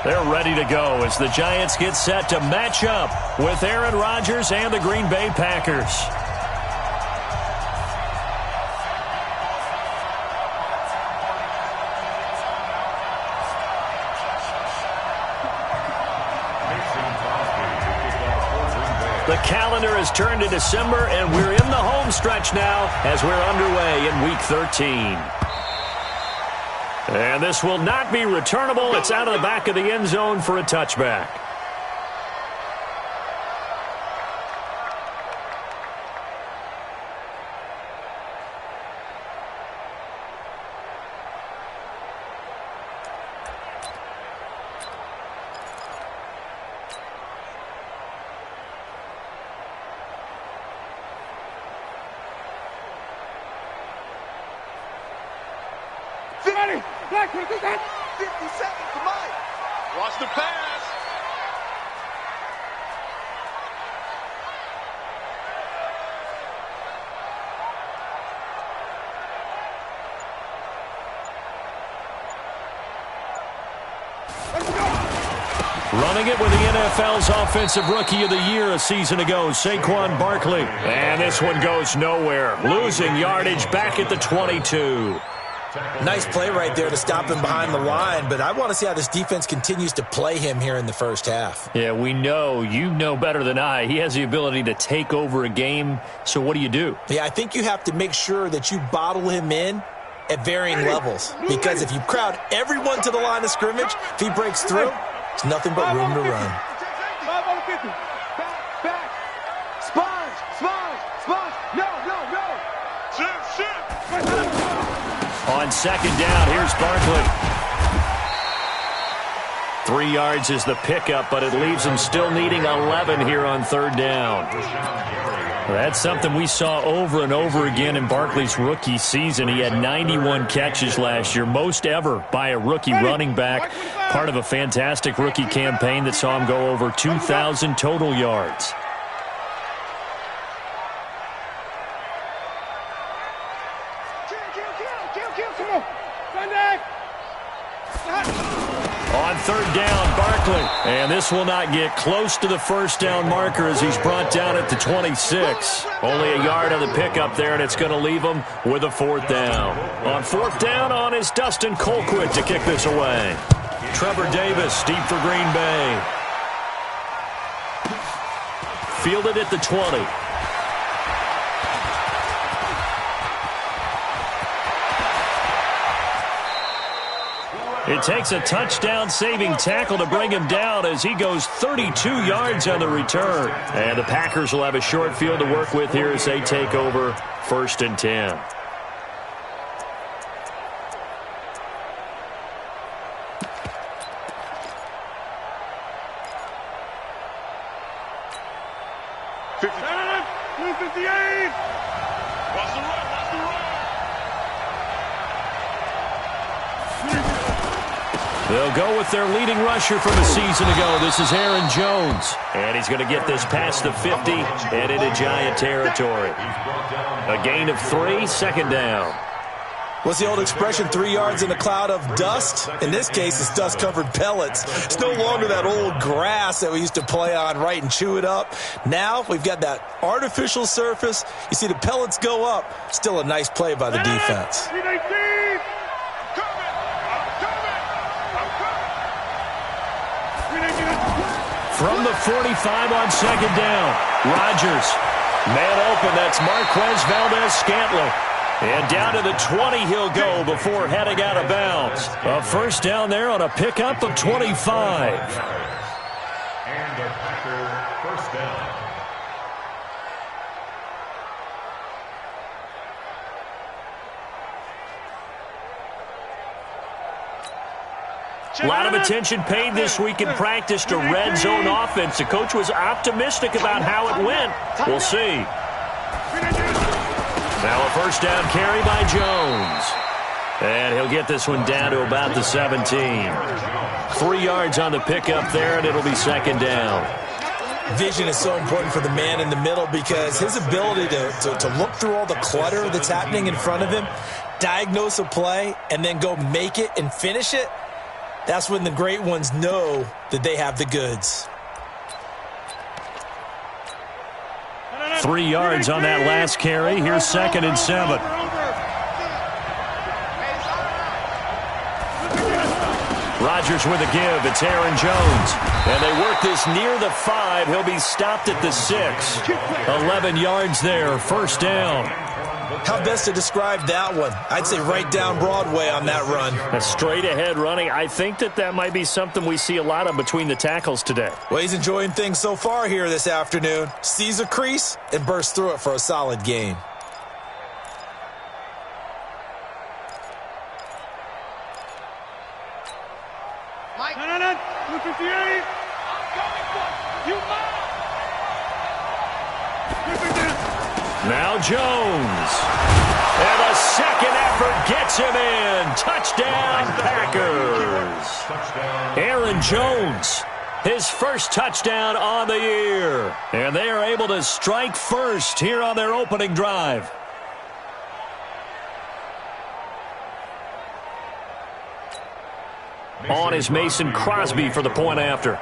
They're ready to go as the Giants get set to match up with Aaron Rodgers and the Green Bay Packers. The calendar has turned to December, and we're in the home stretch now as we're underway in Week 13. And this will not be returnable. It's out of the back of the end zone for a touchback. Black, 50 seconds to Mike. Watch the pass. Running it with the NFL's Offensive Rookie of the Year a season ago, Saquon Barkley. And this one goes nowhere. Losing yardage back at the 22. Nice play right there to stop him behind the line, but I want to see how this defense continues to play him here in the first half. Yeah, we know. You know better than I. He has the ability to take over a game, so what do you do? Yeah, I think you have to make sure that you bottle him in at varying levels, because if you crowd everyone to the line of scrimmage, if he breaks through, it's nothing but room to run. Back. Sponge. No. Shift. On second down, here's Barkley. 3 yards is the pickup, but it leaves him still needing 11 here on third down. That's something we saw over and over again in Barkley's rookie season. He had 91 catches last year, most ever by a rookie running back, part of a fantastic rookie campaign that saw him go over 2,000 total yards. On third down, Barkley. And this will not get close to the first down marker as he's brought down at the 26. Only a yard on the pickup there, and it's going to leave him with a fourth down. On fourth down on is Dustin Colquitt to kick this away. Trevor Davis deep for Green Bay. Fielded at the 20. It takes a touchdown-saving tackle to bring him down as he goes 32 yards on the return. And the Packers will have a short field to work with here as they take over 1st and 10. They'll go with their leading rusher from a season ago. This is Aaron Jones. And he's going to get this past the 50 and into Giant territory. A gain of 3, second down. What's the old expression, 3 yards in a cloud of dust? In this case, it's dust-covered pellets. It's no longer that old grass that we used to play on, right, and chew it up. Now we've got that artificial surface. You see the pellets go up. Still a nice play by the defense. From the 45 on second down, Rodgers. Man open, that's Marquez Valdez-Scantling. And down to the 20 he'll go before heading out of bounds. A first down there on a pickup of 25. And a Packer first down. A lot of attention paid this week in practice to red zone offense. The coach was optimistic about how it went. We'll see. Now a first down carry by Jones. And he'll get this one down to about the 17. 3 yards on the pickup there, and it'll be second down. Vision is so important for the man in the middle because his ability to look through all the clutter that's happening in front of him, diagnose a play, and then go make it and finish it, That's when the great ones know that they have the goods. 3 yards on that last carry. Here's 2nd and 7. Rodgers with a give. It's Aaron Jones. And they work this near the 5. He'll be stopped at the 6. 11 yards there. First down. How best to describe that one? I'd say right down Broadway on that run. A straight ahead running. I think that might be something we see a lot of between the tackles today. Well, he's enjoying things so far here this afternoon. Sees a crease and bursts through it for a solid gain. Mike. 258. Now Jones. And a second effort gets him in. Touchdown, Packers. Aaron Jones, his first touchdown on the year. And they are able to strike first here on their opening drive. On is Mason Crosby for the point after.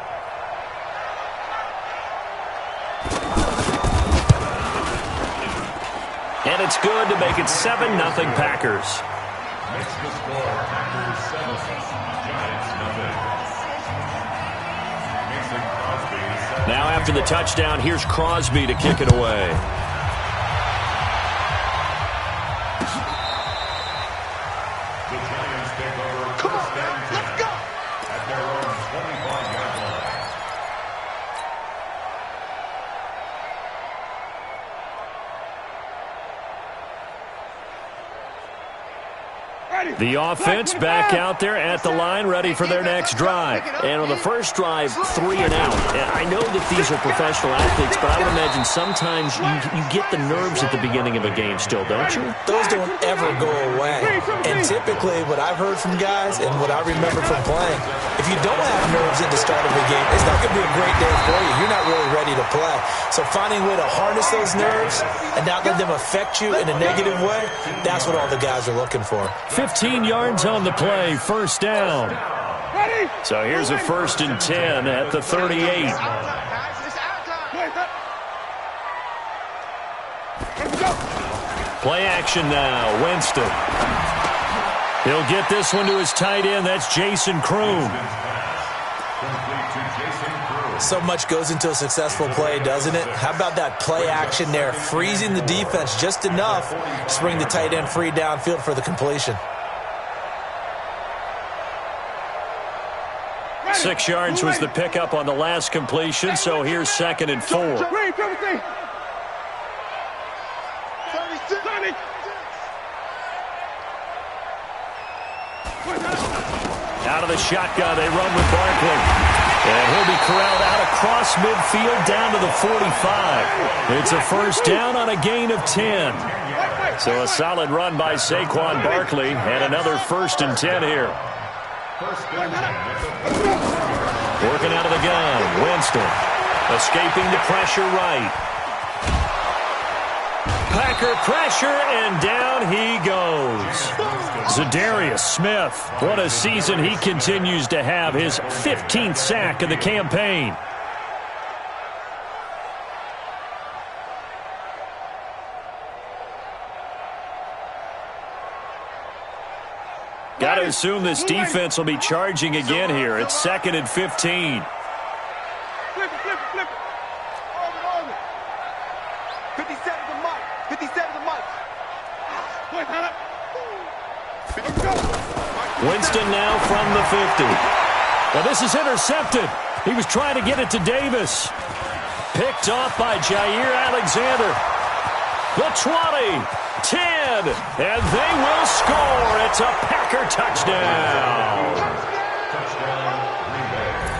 And it's good to make it 7-0 Packers. Makes the score Packers 7, Giants nothing. Now after the touchdown, here's Crosby to kick it away. The Giants take over first and 10 at their own 25-yard line. The offense back out there at the line, ready for their next drive. And on the first drive, 3 and out. And I know that these are professional athletes, but I would imagine sometimes you get the nerves at the beginning of a game still, don't you? Those don't ever go away. And typically, what I've heard from guys and what I remember from playing, if you don't have nerves at the start of a game, it's not going to be a great day for you. You're not really ready to play. So finding a way to harness those nerves and not let them affect you in a negative way, that's what all the guys are looking for. 15 yards on the play, first down. So here's a 1st and 10 at the 38. Play action now, Winston. He'll get this one to his tight end. That's Jason Kroom. So much goes into a successful play, doesn't it? How about that play action there, freezing the defense just enough to bring the tight end free downfield for the completion. 6 yards was the pickup on the last completion, so here's 2nd and 4. Out of the shotgun, they run with Barkley. And he'll be corralled out across midfield down to the 45. It's a first down on a gain of 10. So a solid run by Saquon Barkley and another 1st and 10 here. Working out of the gun, Winston. Escaping the pressure right. Packer pressure, and down he goes. Zadarius Smith, what a season he continues to have. His 15th sack of the campaign. Got to assume this defense will be charging again here. It's 2nd and 15. Flip it. 57 to Mike. 57 to Mike. Winston now from the 50. Well, this is intercepted. He was trying to get it to Davis. Picked off by Jair Alexander. The 20, 10, and they will score. It's a Packer touchdown.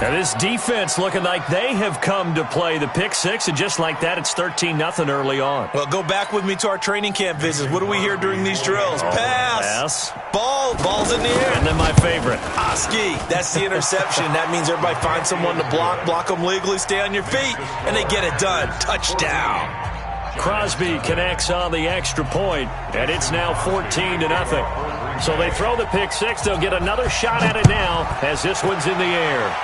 Now this defense looking like they have come to play. The pick six, and just like that, it's 13-0 early on. Well, go back with me to our training camp visits. What do we hear during these drills? Pass. Ball's in the air. And then my favorite. Oski. That's the interception. That means everybody finds someone to block them legally, stay on your feet, and they get it done. Touchdown. Crosby connects on the extra point, and it's now 14-0. So they throw the pick six. They'll get another shot at it now as this one's in the air.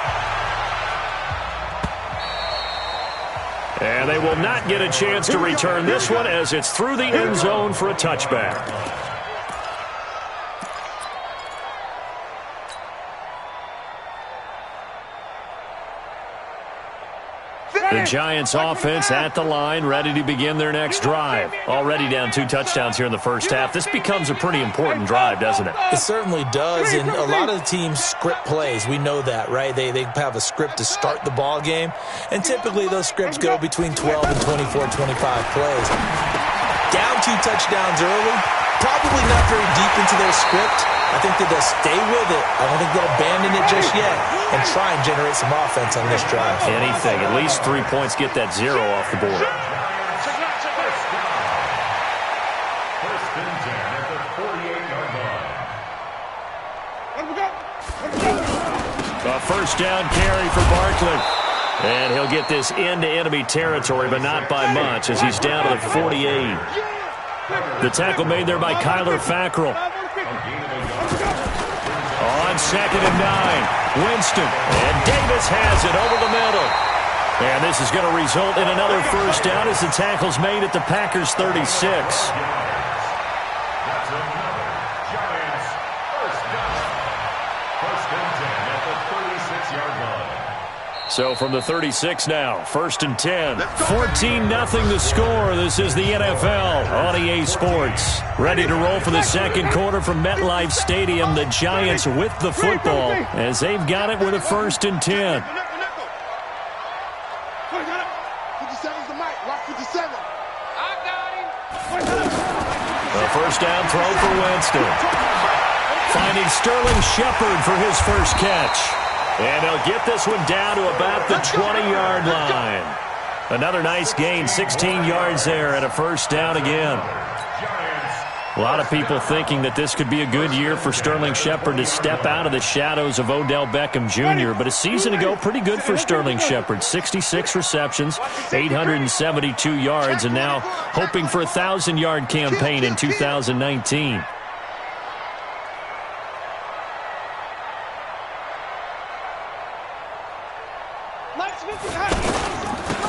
And they will not get a chance to return this one as it's through the end zone for a touchback. The Giants offense at the line, ready to begin their next drive. Already down 2 touchdowns here in the first half. This becomes a pretty important drive, doesn't it? It certainly does, and a lot of the teams script plays. We know that, right? They have a script to start the ball game, and typically those scripts go between 12 and 24, 25 plays. Down 2 touchdowns early, probably not very deep into their script. I think that they'll stay with it. I don't think they'll abandon it just yet and try and generate some offense on this drive. Anything. At least 3 points, get that 0 off the board. First and 10 at the 48-yard line. A first down carry for Barkley. And he'll get this into enemy territory, but not by much as he's down to the 48. The tackle made there by Kyler Fackrell. On 2nd and 9, Winston. And Davis has it over the middle. And this is going to result in another first down as the tackle's made at the Packers' 36. That's another Giants first down. First and 10 at the 36-yard line. So from the 36 now, 1st and 10. 14-0 the score. This is the NFL on EA Sports. Ready to roll for the second quarter from MetLife Stadium. The Giants with the football as they've got it with a 1st and 10. 57's the mic. Watch 57. I got him. A first down throw for Winston. Finding Sterling Shepard for his first catch. And he'll get this one down to about the 20-yard line. Another nice gain, 16 yards there and a first down again. A lot of people thinking that this could be a good year for Sterling Shepard to step out of the shadows of Odell Beckham Jr., but a season ago, pretty good for Sterling Shepard. 66 receptions, 872 yards, and now hoping for a 1,000-yard campaign in 2019.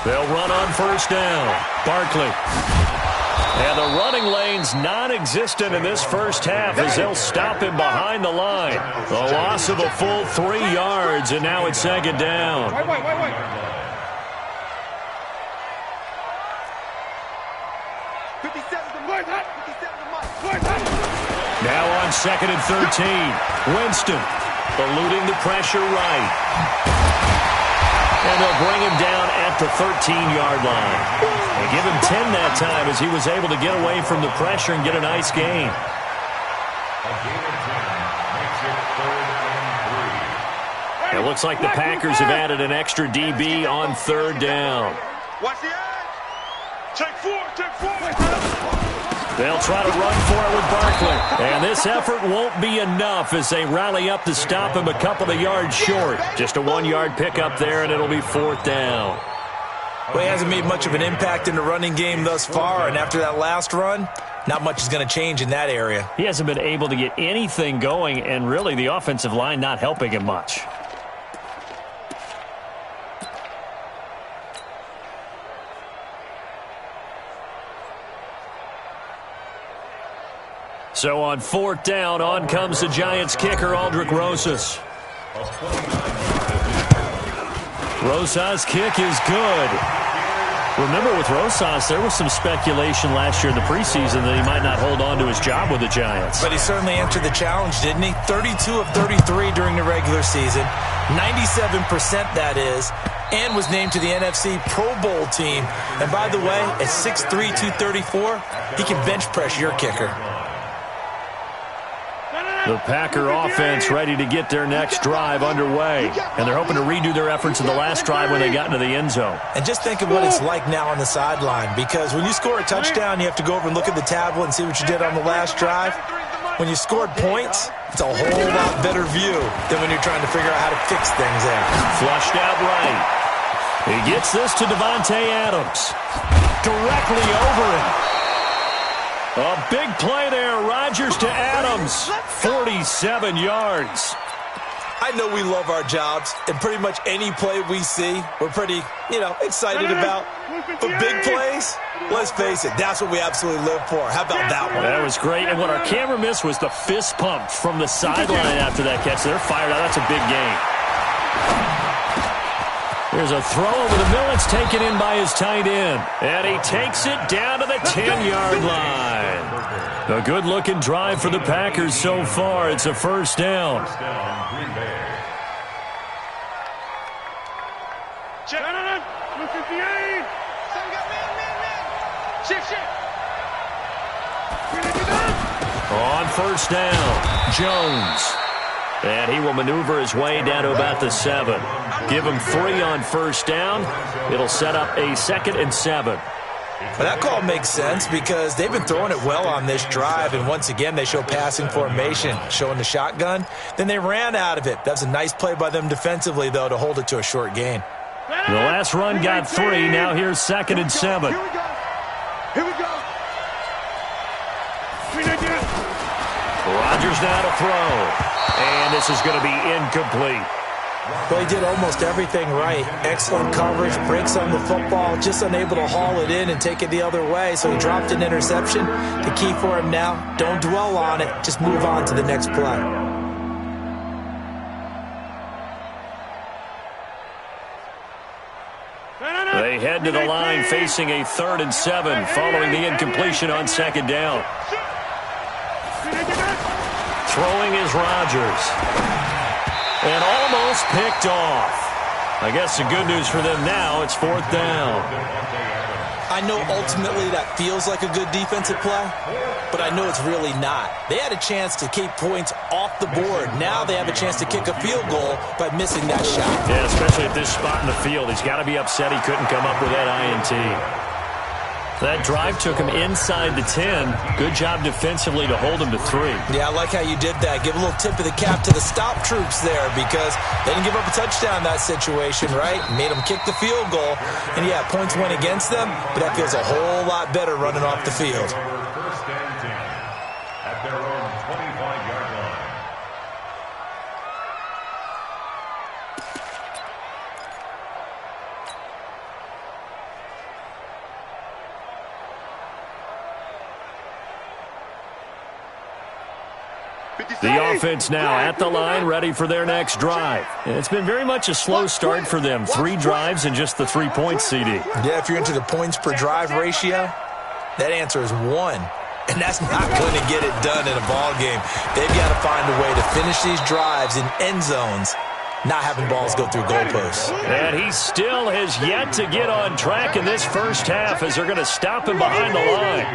They'll run on first down. Barkley. And the running lane's non-existent in this first half as they'll stop him behind the line. A loss of a full 3 yards, and now it's 2nd down. Wait. Now on 2nd and 13. Winston eluding the pressure right. And they'll bring him down at the 13-yard line. They give him 10 that time as he was able to get away from the pressure and get a nice gain. A gain of 10 makes it 3rd and 3. It looks like the Packers have added an extra DB on 3rd down. Watch the edge. Take 4. They'll try to run for it with Barkley. And this effort won't be enough as they rally up to stop him a couple of yards short. Just a 1-yard pickup there, and it'll be 4th down. Well, he hasn't made much of an impact in the running game thus far, and after that last run, not much is going to change in that area. He hasn't been able to get anything going, and really the offensive line not helping him much. So on 4th down, on comes the Giants kicker, Aldrick Rosas. Rosas' kick is good. Remember, with Rosas, there was some speculation last year in the preseason that he might not hold on to his job with the Giants. But he certainly answered the challenge, didn't he? 32 of 33 during the regular season, 97% that is, and was named to the NFC Pro Bowl team. And by the way, at 6'3", 234, he can bench press your kicker. The Packer offense ready to get their next drive underway. And they're hoping to redo their efforts in the last drive when they got into the end zone. And just think of what it's like now on the sideline, because when you score a touchdown, you have to go over and look at the tablet and see what you did on the last drive. When you scored points, it's a whole lot better view than when you're trying to figure out how to fix things there. Flushed out right. He gets this to Devontae Adams. Directly over him. A big play there. Rodgers to Adams. 47 yards. I know we love our jobs, and pretty much any play we see, we're pretty, excited about. But big plays, let's face it, that's what we absolutely live for. How about that one? That was great. And what our camera missed was the fist pump from the sideline after that catch. They're fired out. That's a big gain. There's a throw over the middle. It's taken in by his tight end. And he takes it down to the 10-yard line. A good-looking drive for the Packers so far. It's a first down. On first down, Jones. And he will maneuver his way down to about the 7. Give him 3 on first down. It'll set up a 2nd and 7. Well, that call makes sense because they've been throwing it well on this drive, and once again they show passing formation, showing the shotgun. Then they ran out of it. That's a nice play by them defensively, though, to hold it to a short gain. The last run got 3. Now here's 2nd and 7. Here we go. Here we go. Rodgers now to throw. And this is going to be incomplete. Well, he did almost everything right. Excellent coverage, breaks on the football, just unable to haul it in and take it the other way. So he dropped an interception. The key for him now, don't dwell on it. Just move on to the next play. They head to the line facing a 3rd and 7 following the incompletion on 2nd down. Throwing is Rodgers. And almost picked off. I guess the good news for them now, it's 4th down. I know ultimately that feels like a good defensive play, but I know it's really not. They had a chance to keep points off the board. Now they have a chance to kick a field goal by missing that shot. Yeah, especially at this spot in the field. He's got to be upset he couldn't come up with that INT. That drive took him inside the 10. Good job defensively to hold him to 3. Yeah, I like how you did that. Give a little tip of the cap to the stop troops there because they didn't give up a touchdown in that situation, right? Made them kick the field goal. And, yeah, points went against them, but that feels a whole lot better running off the field. First and 10 at their own 25-yard line. The offense now at the line, ready for their next drive. And it's been very much a slow start for them. 3 drives and just the 3 points, CD. Yeah, if you're into the points per drive ratio, that answer is 1. And that's not going to get it done in a ball game. They've got to find a way to finish these drives in end zones, not having balls go through goalposts. And he still has yet to get on track in this first half as they're going to stop him behind the line.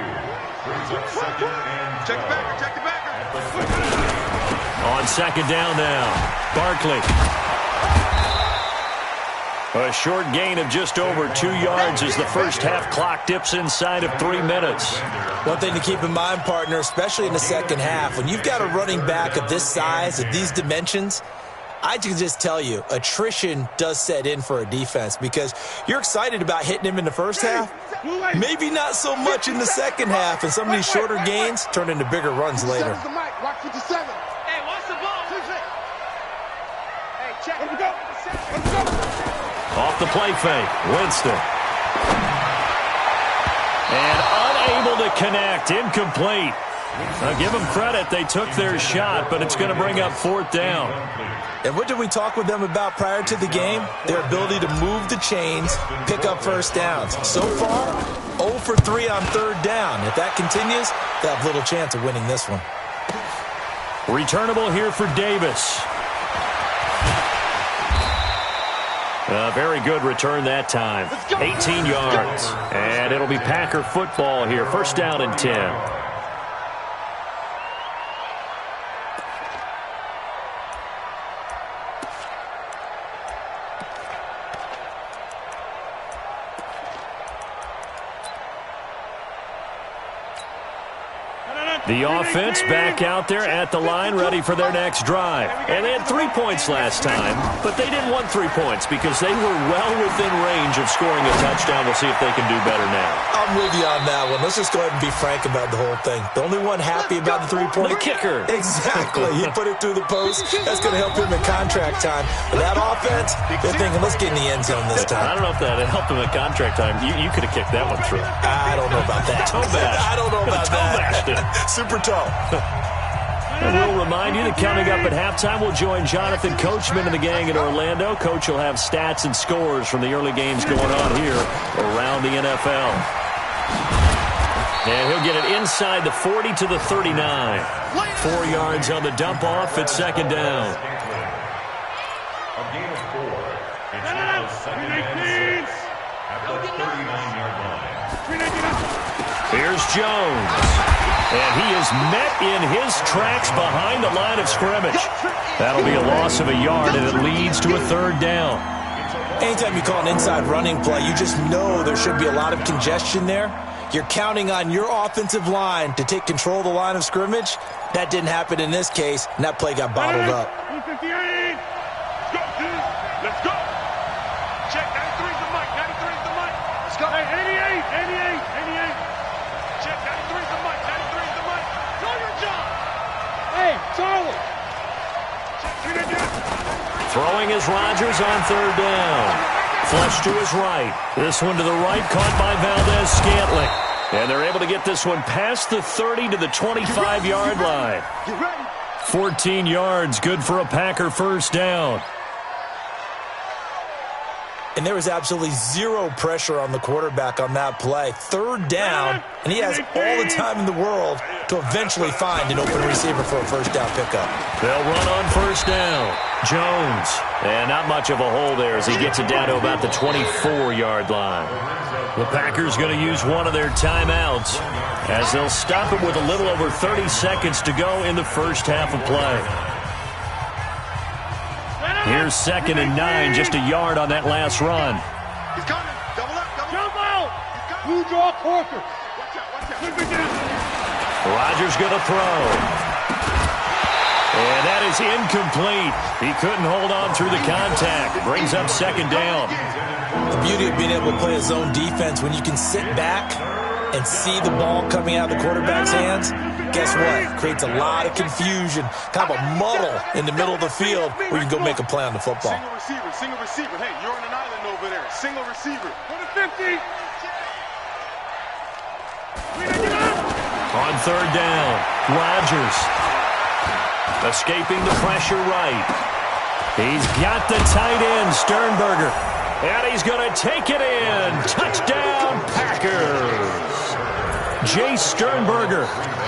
Check the backer, check the backer. On 2nd down now, Barkley. A short gain of just over 2 yards as the first half clock dips inside of 3 minutes. One thing to keep in mind, partner, especially in the second half, when you've got a running back of this size, of these dimensions, I can just tell you, attrition does set in for a defense because you're excited about hitting him in the first half. Maybe not so much in the second half, and some of these shorter gains turn into bigger runs later. Watch 57. Hey, watch the ball. Hey, check. Let me go. Let me go. Off the play fake, Winston. And unable to connect, incomplete. Now give them credit, they took their shot, but it's going to bring up 4th down. And what did we talk with them about prior to the game? Their ability to move the chains, pick up first downs. So far, 0 for 3 on 3rd down. If that continues, they'll have little chance of winning this one. Returnable here for Davis. A very good return that time. 18 yards. And it'll be Packer football here. First down and 10. The offense back out there at the line, ready for their next drive. And they had 3 points last time, but they didn't want 3 points because they were well within range of scoring a touchdown. We'll see if they can do better now. I'm with you on that one. Let's just go ahead and be frank about the whole thing. The only one happy about the 3-point. The kicker. Exactly. He put it through the post. That's going to help him in contract time. But that offense, they're thinking, let's get in the end zone this time. I don't know if that helped him in contract time. You could have kicked that one through. I don't know about that. Toe bash. I don't know about that. Super toe. And we'll remind you that coming up at halftime, we'll join Jonathan Coachman and the gang in Orlando. Coach will have stats and scores from the early games going on here around the NFL. And he'll get it inside the 40 to the 39. 4 yards on the dump off at second down. A gain of 4. It's now second and 6 at the 39-yard line. Here's Jones. And he is met in his tracks behind the line of scrimmage. That'll be a loss of a yard, and it leads to a third down. Anytime you call an inside running play, you just know there should be a lot of congestion there. You're counting on your offensive line to take control of the line of scrimmage. That didn't happen in this case, and that play got bottled up. Let's go. Check, 93 is the mic. 93 is the mic. Let's go. Hey, 88. Check, 93 is the mic. 93 is the mic. Do your job. Hey, Charlie. Throwing is Rodgers on third down. Flush to his right. This one to the right, caught by Valdez-Scantling. And they're able to get this one past the 30 to the 25-yard line. 14 yards, good for a Packer first down. And there was absolutely zero pressure on the quarterback on that play. Third down, and he has all the time in the world to eventually find an open receiver for a first down pickup. They'll run on first down. Jones. And not much of a hole there as he gets it down to about the 24-yard line. The Packers going to use one of their timeouts as they'll stop it with a little over 30 seconds to go in the first half of play. Here's second and 9, just a yard on that last run. He's coming. Double up. Jump out. Blue draw quarter. Watch out. Rodgers going to throw. And that is incomplete. He couldn't hold on through the contact. Brings up second down. The beauty of being able to play a zone defense when you can sit back and see the ball coming out of the quarterback's hands, guess what? Creates a lot of confusion, kind of a muddle in the middle of the field where you can go make a play on the football. Single receiver. Hey, you're on an island over there. Single receiver. Go to 50. On third down, Rodgers escaping the pressure right. He's got the tight end, Sternberger. And he's going to take it in. Touchdown, Packers. Jay Sternberger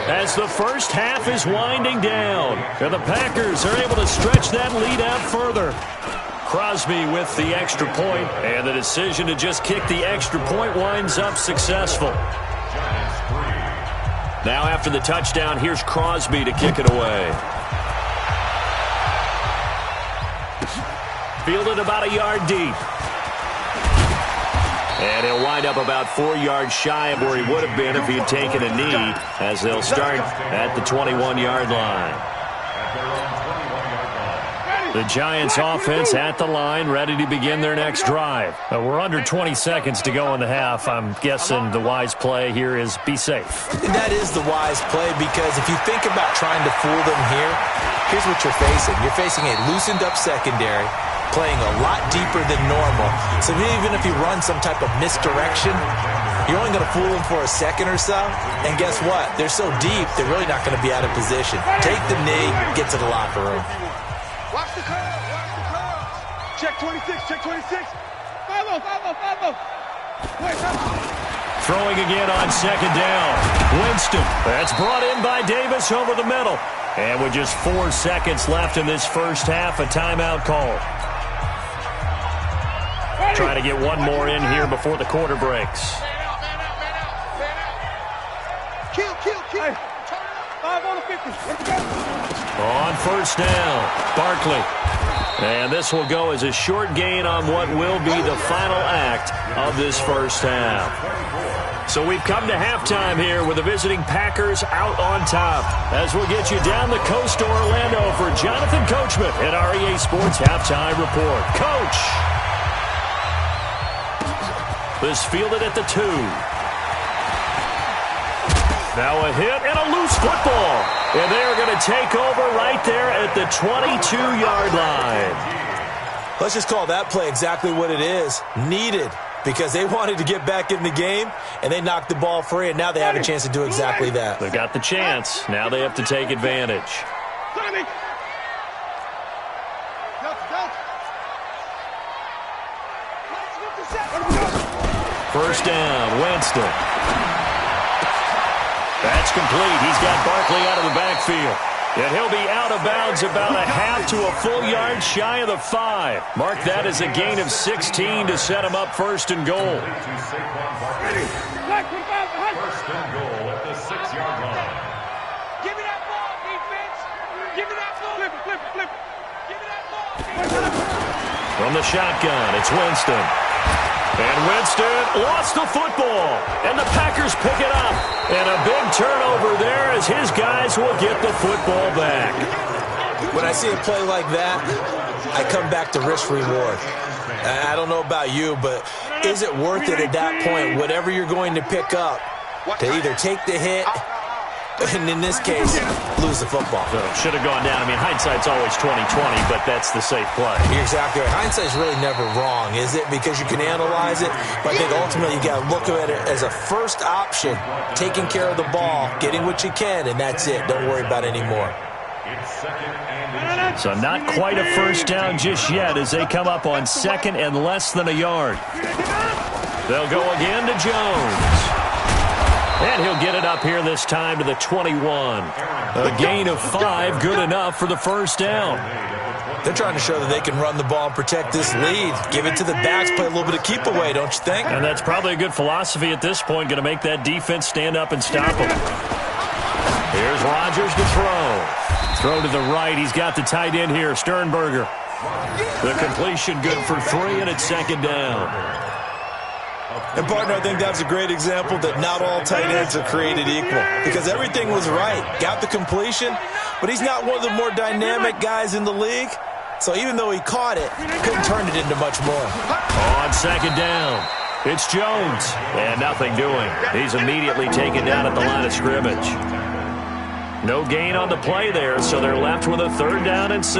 as the first half is winding down. And the Packers are able to stretch that lead out further. Crosby with the extra point, and the decision to just kick the extra point winds up successful. Now after the touchdown, here's Crosby to kick it away. Fielded about a yard deep. And he'll wind up about 4 yards shy of where he would have been if he had taken a knee, as they'll start at the 21-yard line. The Giants offense at the line, ready to begin their next drive. We're under 20 seconds to go in the half. I'm guessing the wise play here is be safe. That is the wise play, because if you think about trying to fool them here, here's what you're facing. You're facing a loosened up secondary, playing a lot deeper than normal. So even if you run some type of misdirection, you're only going to fool them for a second or so. And guess what? They're so deep, they're really not going to be out of position. Take the knee, get to the locker room. Watch the curve. Check 26. Check 26. Follow. Wait, Throwing again on second down. Winston. That's brought in by Davis over the middle. And with just 4 seconds left in this first half, a timeout call. Trying to get one more in here before the quarter breaks. Man out. Kill. Hey, 5 on the 50. Let's go. On first down, Barkley. And this will go as a short gain on what will be the final act of this first half. So we've come to halftime here with the visiting Packers out on top. As we'll get you down the coast to Orlando for Jonathan Coachman at REA Sports Halftime Report. Coach! This fielded at the 2. Now a hit and a loose football. And they are going to take over right there at the 22-yard line. Let's just call that play exactly what it is. Needed. Because they wanted to get back in the game, and they knocked the ball free, and now they have a chance to do exactly that. They've got the chance. Now they have to take advantage. First down, Winston. That's complete. He's got Barkley out of the backfield. And he'll be out of bounds about a half to a full yard shy of the 5. Mark that as a gain of 16 to set him up first and goal. First and goal at the 6-yard line. Give me that ball, defense. Give me that ball. Flip it. Give me that ball. From the shotgun, it's Winston. And Winston lost the football. And the Packers pick it up. And a big turnover there as his guys will get the football back. When I see a play like that, I come back to risk reward. I don't know about you, but is it worth it at that point, whatever you're going to pick up, to either take the hit, and in this case, lose the football? So should have gone down. I mean, hindsight's always 20/20, but that's the safe play. You're exactly right. Hindsight's really never wrong, is it? Because you can analyze it, but I think ultimately you got to look at it as a first option, taking care of the ball, getting what you can, and that's it. Don't worry about it anymore. So not quite a first down just yet as they come up on second and less than a yard. They'll go again to Jones. And he'll get it up here this time to the 21. A gain of 5, good enough for the first down. They're trying to show that they can run the ball and protect this lead. Give it to the backs, play a little bit of keep away, don't you think? And that's probably a good philosophy at this point, going to make that defense stand up and stop them. Here's Rodgers to throw. Throw to the right. He's got the tight end here, Sternberger. The completion good for 3, and it's second down. And, partner, I think that's a great example that not all tight ends are created equal. Because everything was right. Got the completion, but he's not one of the more dynamic guys in the league. So even though he caught it, couldn't turn it into much more. On second down, it's Jones. And nothing doing. He's immediately taken down at the line of scrimmage. No gain on the play there, so they're left with a 3rd down and 6.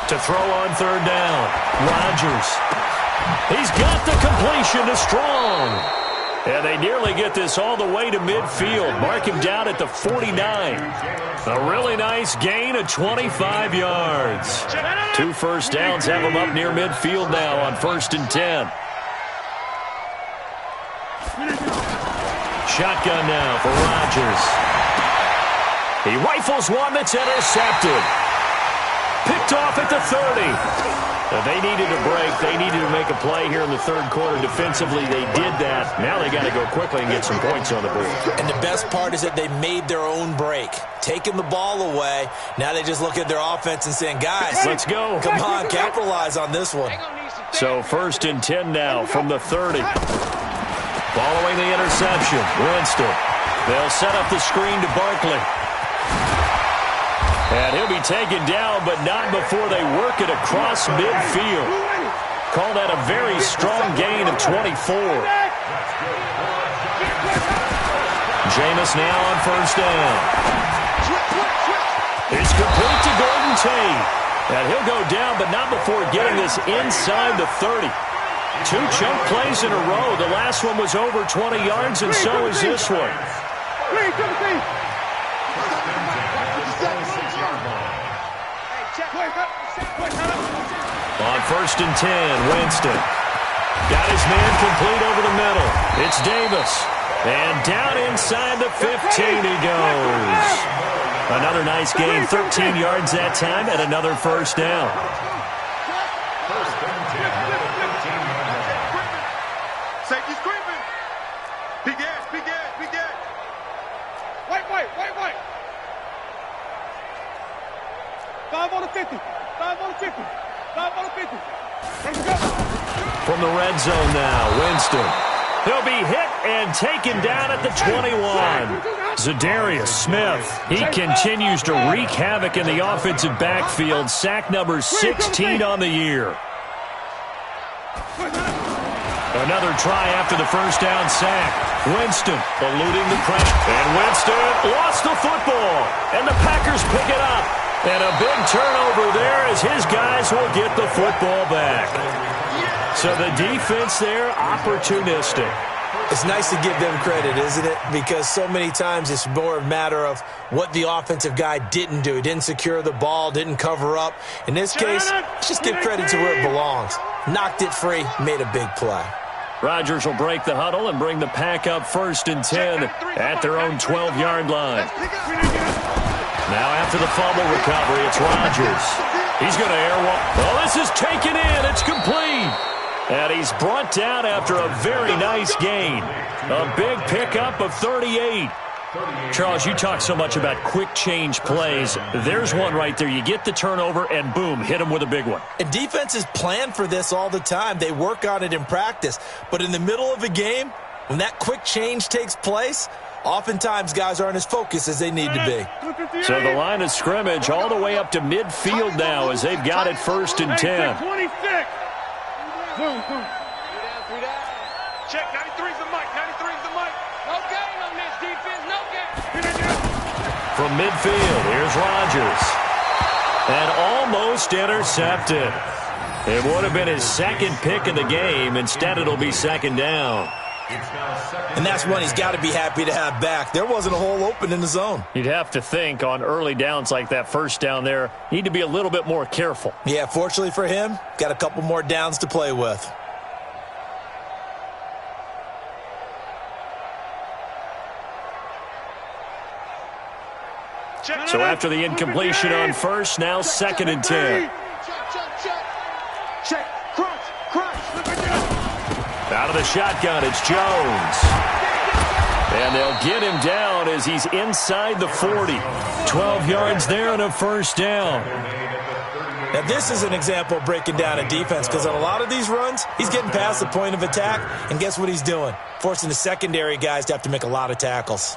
To throw on 3rd down, Rodgers. He's got the completion to Strong. And they nearly get this all the way to midfield. Mark him down at the 49. A really nice gain of 25 yards. 2 first downs have him up near midfield now on 1st and 10. Shotgun now for Rodgers. He rifles one that's intercepted. Picked off at the 30. They needed a break. They needed to make a play here in the 3rd quarter. Defensively, they did that. Now they got to go quickly and get some points on the board. And the best part is that they made their own break. Taking the ball away. Now they just look at their offense and saying, guys, let's go. Come on, capitalize on this one. So 1st and 10 now from the 30. Following the interception, Winston. They'll set up the screen to Barkley. And he'll be taken down, but not before they work it across midfield. Call that a very strong gain of 24. Jameis now on 1st down. It's complete to Golden Tate. And he'll go down, but not before getting this inside the 30. 2 chunk plays in a row. The last one was over 20 yards, and so is this one. On 1st and 10, Winston. Got his man complete over the middle. It's Davis. And down inside the 15 he goes. Another nice gain, 13 yards that time, and another first down. Safety's creeping. Big ass, big ass, big ass. Wait. 5 on the 50. 5 on the 50. 5 on the 50. Let's go. From the red zone now, Winston. He'll be hit and taken down at the 21. Zadarius Smith, he continues to wreak havoc in the offensive backfield. Sack number 16 on the year. Another try after the first down sack. Winston eluding the pressure. And Winston lost the football. And the Packers pick it up. And a big turnover there as his guys will get the football back. So the defense there, opportunistic. It's nice to give them credit, isn't it? Because so many times it's more a matter of what the offensive guy didn't do. He didn't secure the ball, didn't cover up. In this case, let's just give credit to where it belongs. Knocked it free, made a big play. Rodgers will break the huddle and bring the Pack up 1st and 10 at their own 12-yard line. Now after the fumble recovery, it's Rodgers. He's going to airwalk. Well, this is taken in. It's complete. And he's brought down after a very nice gain. A big pickup of 38. Charles, you talk so much about quick change plays. There's one right there. You get the turnover, and boom, hit him with a big one. And defenses plan for this all the time. They work on it in practice. But in the middle of a game, when that quick change takes place, oftentimes guys aren't as focused as they need to be. So the line of scrimmage all the way up to midfield now as they've got it 1st and 10. 26. Boom. Check, 93's the mic, 93's the mic. No gain on this defense, no gain. From midfield, here's Rodgers. And almost intercepted. It would have been his second pick of the game. Instead, it'll be 2nd down. And that's one he's got to be happy to have back. There wasn't a hole open in the zone. You'd have to think on early downs like that first down there, need to be a little bit more careful. Yeah, fortunately for him, got a couple more downs to play with. So after the incompletion on first, now 2nd and 10. Check, crunch. Out of the shotgun, it's Jones. And they'll get him down as he's inside the 40. 12 yards there and a first down. Now, this is an example of breaking down a defense because on a lot of these runs, he's getting past the point of attack, and guess what he's doing? Forcing the secondary guys to have to make a lot of tackles.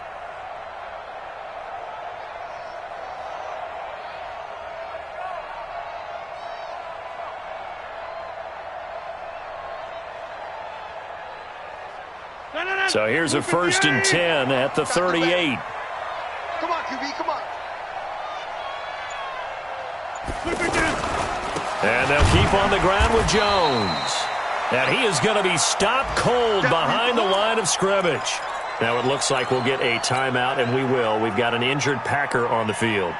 So here's a 1st and 10 at the 38. Come on, QB, come on. And they'll keep on the ground with Jones. And he is going to be stopped cold behind the line of scrimmage. Now it looks like we'll get a timeout, and we will. We've got an injured Packer on the field.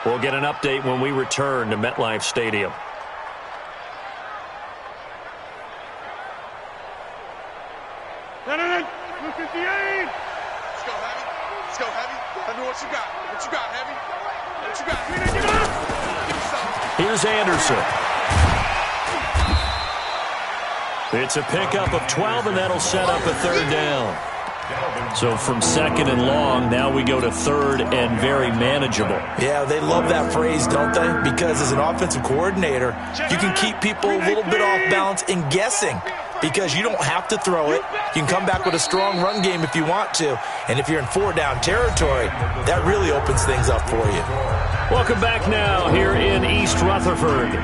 We'll get an update when we return to MetLife Stadium. Let's go, Heavy. Tell me what you got. What you got, Heavy? What you got? Here's Anderson. It's a pickup of 12, and that'll set up a 3rd down. So from 2nd and long, now we go to 3rd and very manageable. Yeah, they love that phrase, don't they? Because as an offensive coordinator, you can keep people a little bit off balance and guessing because you don't have to throw it. You can come back with a strong run game if you want to. And if you're in 4-down territory, that really opens things up for you. Welcome back now here in East Rutherford.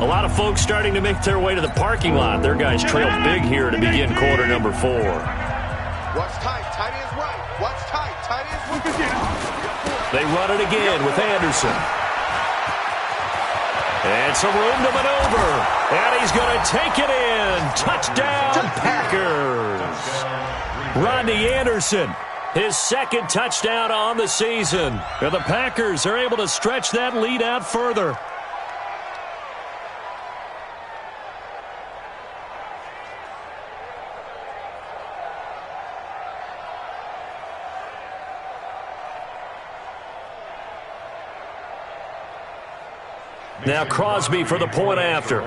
A lot of folks starting to make their way to the parking lot. Their guys trailed big here to begin quarter number 4. Watch tight. Tight ends right. Watch tight. Tight ends right. They run it again with Anderson. And some room to maneuver. And he's going to take it in. Touchdown, Packers. Rodney Anderson, his 2nd touchdown on the season. And the Packers are able to stretch that lead out further. Now Crosby for the point after.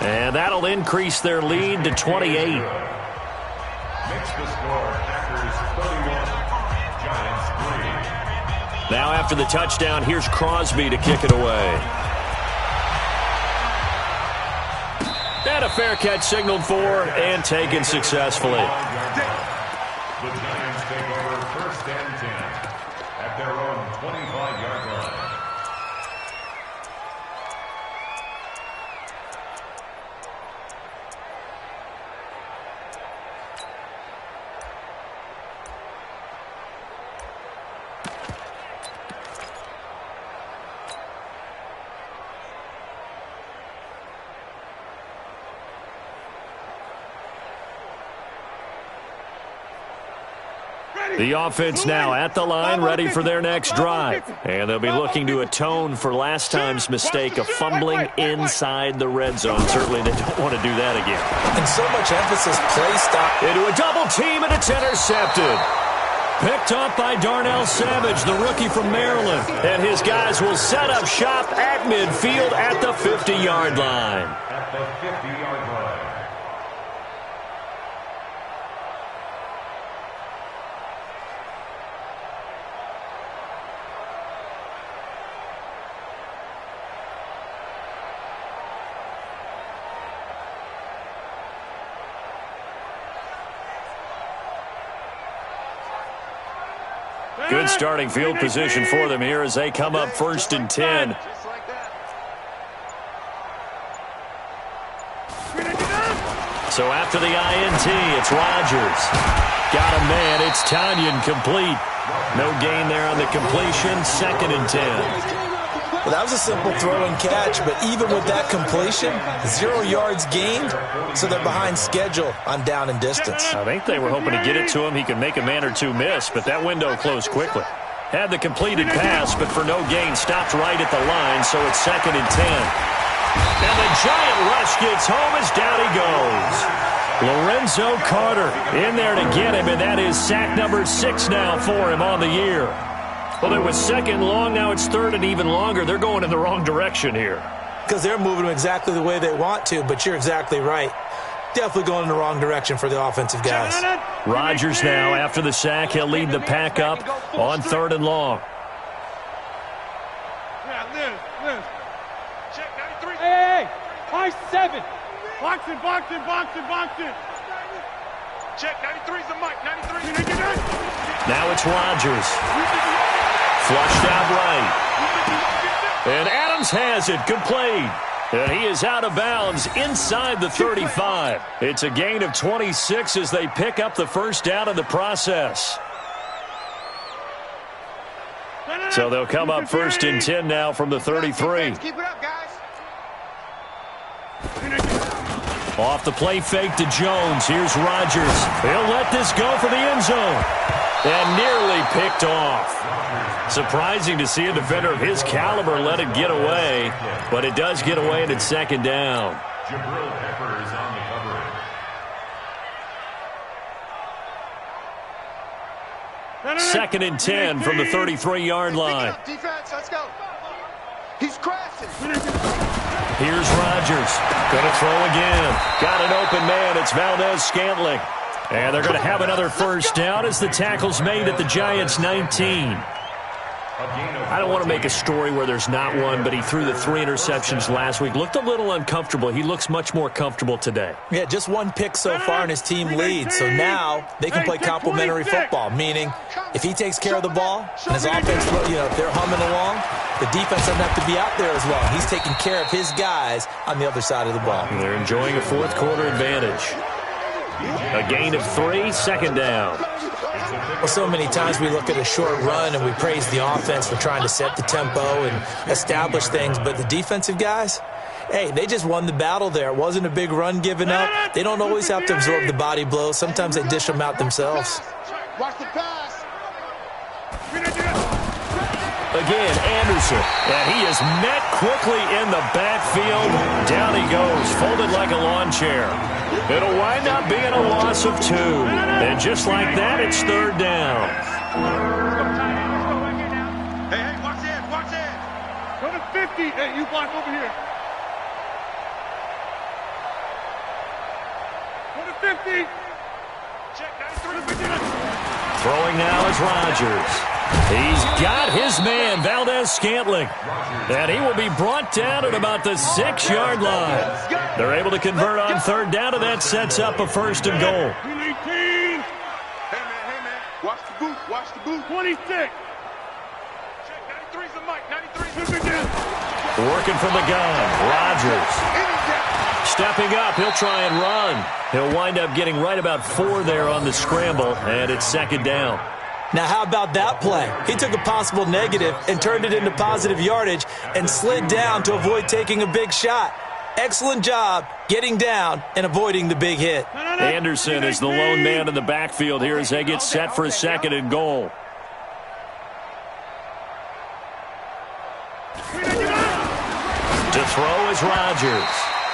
And that'll increase their lead to 28. Makes the score Packers 31, Giants 3. Now after the touchdown, here's Crosby to kick it away. And a fair catch signaled for and taken successfully. The Giants take over 1st and 10 at their own 25-yard line. The offense now at the line, ready for their next drive. And they'll be looking to atone for last time's mistake of fumbling inside the red zone. Certainly they don't want to do that again. And so much emphasis placed on into a double team, and it's intercepted. Picked up by Darnell Savage, the rookie from Maryland. And his guys will set up shop at midfield at the 50-yard line. At the 50-yard line. Good starting field position for them here as they come up 1st and 10. So after the INT, it's Rodgers. Got a man. It's Tanyan complete. No gain there on the completion. 2nd and 10. Well, that was a simple throw and catch, but even with that completion, 0 yards gained, so they're behind schedule on down and distance. I think they were hoping to get it to him. He could make a man or two miss, but that window closed quickly. Had the completed pass, but for no gain, stopped right at the line, so it's 2nd and 10. And the giant rush gets home as down he goes. Lorenzo Carter in there to get him, and that is sack number 6 now for him on the year. Well, it was 2nd long, now it's 3rd and even longer. They're going in the wrong direction here. Because they're moving them exactly the way they want to, but you're exactly right. Definitely going in the wrong direction for the offensive guys. Rodgers now, after the sack, he'll lead the pack up on 3rd and long. Liz. Check 93. Hey, high 7. Box it. Check 93's the mic. 93. Now it's Rodgers. Flushed out right. And Adams has it complete. And he is out of bounds inside the 35. It's a gain of 26 as they pick up the 1st down in the process. So they'll come up 1st and 10 now from the 33. Keep it up, guys. Off the play fake to Jones. Here's Rodgers. He'll let this go for the end zone. And nearly picked off. Surprising to see a defender of his caliber let it get away. But it does get away and it's 2nd down. Jabril Pepper is on the coverage. 2nd and 10 from the 33-yard line. Defense, let's go. He's crashing. Here's Rodgers. Going to throw again. Got an open man. It's Valdez-Scantling. And they're going to have another 1st down as the tackle's made at the Giants' 19. I don't want to make a story where there's not one, but he threw the 3 interceptions last week. Looked a little uncomfortable. He looks much more comfortable today. Yeah, just 1 pick so far and his team leads. So now they can play complementary football, meaning if he takes care of the ball and his offense, if they're humming along, the defense doesn't have to be out there as well. He's taking care of his guys on the other side of the ball. They're enjoying a 4th quarter advantage. A gain of 3, 2nd down. Well, so many times we look at a short run and we praise the offense for trying to set the tempo and establish things, but the defensive guys, hey, they just won the battle there. It wasn't a big run given up. They don't always have to absorb the body blows. Sometimes they dish them out themselves. Watch the pass. Again, Anderson, and he is met quickly in the backfield. Down he goes, folded like a lawn chair. It'll wind up being a loss of 2. And just like that, it's 3rd down. Hey, block over here. Go to 50. Check 93. Throwing now is Rodgers. He's got his man, Valdez-Scantling. And he will be brought down at about the 6-yard line. They're able to convert on third down, and that sets up a 1st and goal. Hey, man. Watch the boot. Watch the boot. 26. Check 93's the mic. 93's Working from the gun, Rodgers. Stepping up, he'll try and run. He'll wind up getting right about 4 there on the scramble, and it's 2nd down. Now, how about that play? He took a possible negative and turned it into positive yardage and slid down to avoid taking a big shot. Excellent job getting down and avoiding the big hit. Anderson is the lone man in the backfield here as they get set for a 2nd and goal. To throw is Rodgers.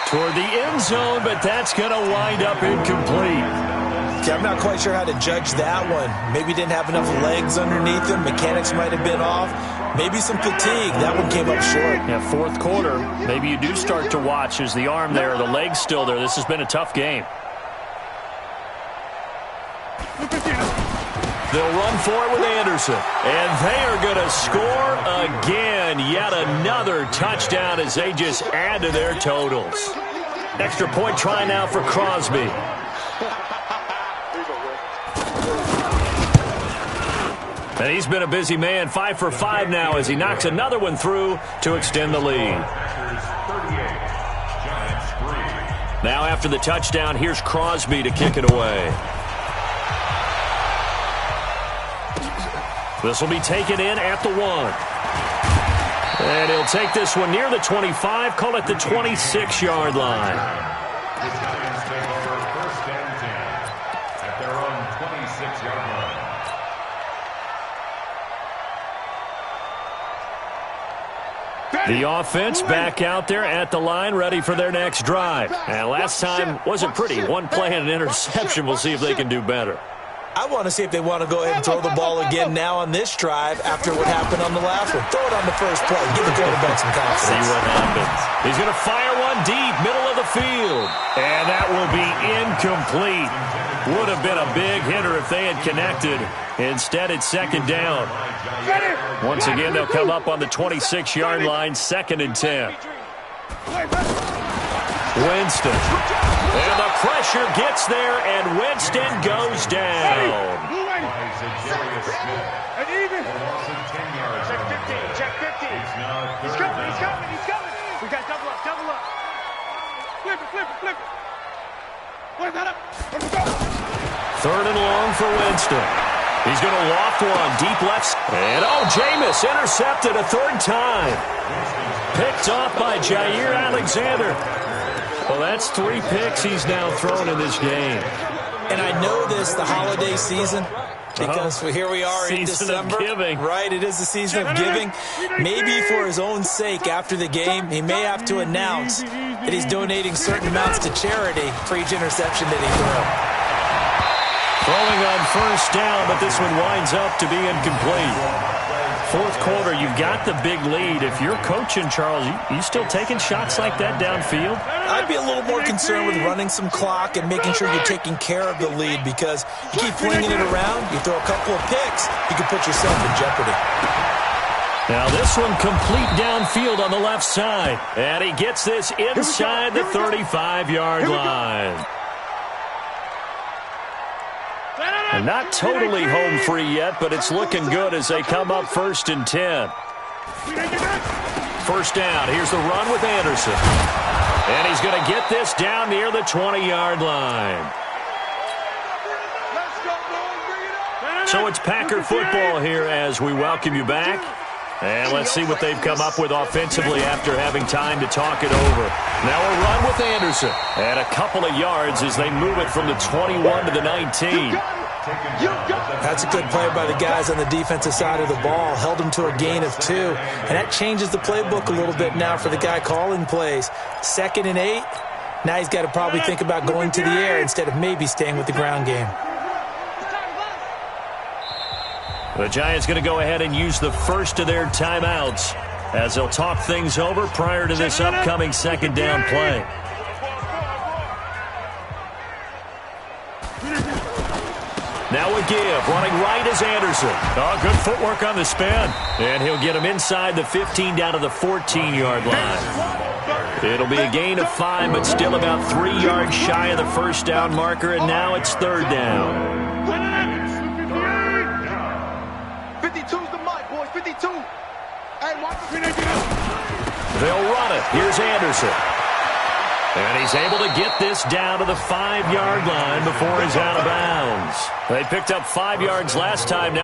Toward the end zone, but that's going to wind up incomplete. Okay, I'm not quite sure how to judge that one. Maybe didn't have enough legs underneath him. Mechanics might have been off. Maybe some fatigue. That one came up short. Yeah, 4th quarter. Maybe you do start to watch as the arm there, the leg's still there. This has been a tough game. They'll run for it with Anderson. And they are going to score again. Yet another touchdown as they just add to their totals. Extra point try now for Crosby. And he's been a busy man, 5 for 5 now as he knocks another one through to extend the lead. Now after the touchdown, here's Crosby to kick it away. This will be taken in at the 1. And he'll take this one near the 25, call it the 26-yard line. The Giants take over 1st and 10 at their own 26-yard line. The offense back out there at the line, ready for their next drive. And last time wasn't pretty. One play and an interception. We'll see if they can do better. I want to see if they want to go ahead and throw the ball again now on this drive after what happened on the last one. Throw it on the first play. Give the quarterback some confidence. See what happens. He's going to fire one deep, middle of the field. And that will be incomplete. Would have been a big hitter if they had connected. Instead, it's 2nd down. Once again, they'll come up on the 26-yard line, 2nd and 10. Winston. And the pressure gets there, and Winston goes down. And even. Check 15. Check 15. He's coming. We got double up. Flip it. Flip that up. 3rd and long for Winston. He's going to loft one deep left. And Jameis intercepted a 3rd time. Picked off by Jair Alexander. Well, that's 3 picks he's now thrown in this game. And I know this, the holiday season, because here we are in December. Season of giving. Right, it is the season of giving. Maybe for his own sake after the game, he may have to announce that he's donating certain amounts to charity for each interception that he threw. Throwing on 1st down, but this one winds up to be incomplete. 4th quarter, you've got the big lead. If you're coaching, Charles, you still taking shots like that downfield? I'd be a little more concerned with running some clock and making sure you're taking care of the lead, because you keep flinging it around, you throw a couple of picks, you can put yourself in jeopardy. Now this one complete downfield on the left side. And he gets this inside the 35-yard line. And not totally home free yet, but it's looking good as they come up 1st and 10. 1st down. Here's the run with Anderson. And he's going to get this down near the 20-yard line. So it's Packer football here as we welcome you back. And let's see what they've come up with offensively after having time to talk it over. Now a run with Anderson. And a couple of yards as they move it from the 21 to the 19. That's a good play by the guys on the defensive side of the ball. Held him to a gain of 2. And that changes the playbook a little bit now for the guy calling plays. 2nd and 8. Now he's got to probably think about going to the air instead of maybe staying with the ground game. The Giants going to go ahead and use the first of their timeouts as they'll talk things over prior to this upcoming second down play. Now a give. Running right is Anderson. Oh, good footwork on the spin. And he'll get him inside the 15 down to the 14-yard line. It'll be a gain of 5, but still about 3 yards shy of the first down marker, and now it's third down. 52's the mic, boys. 52. Hey, watch the They'll run it. Here's Anderson. And he's able to get this down to the 5-yard line before he's out of bounds. They picked up 5 yards last time. Now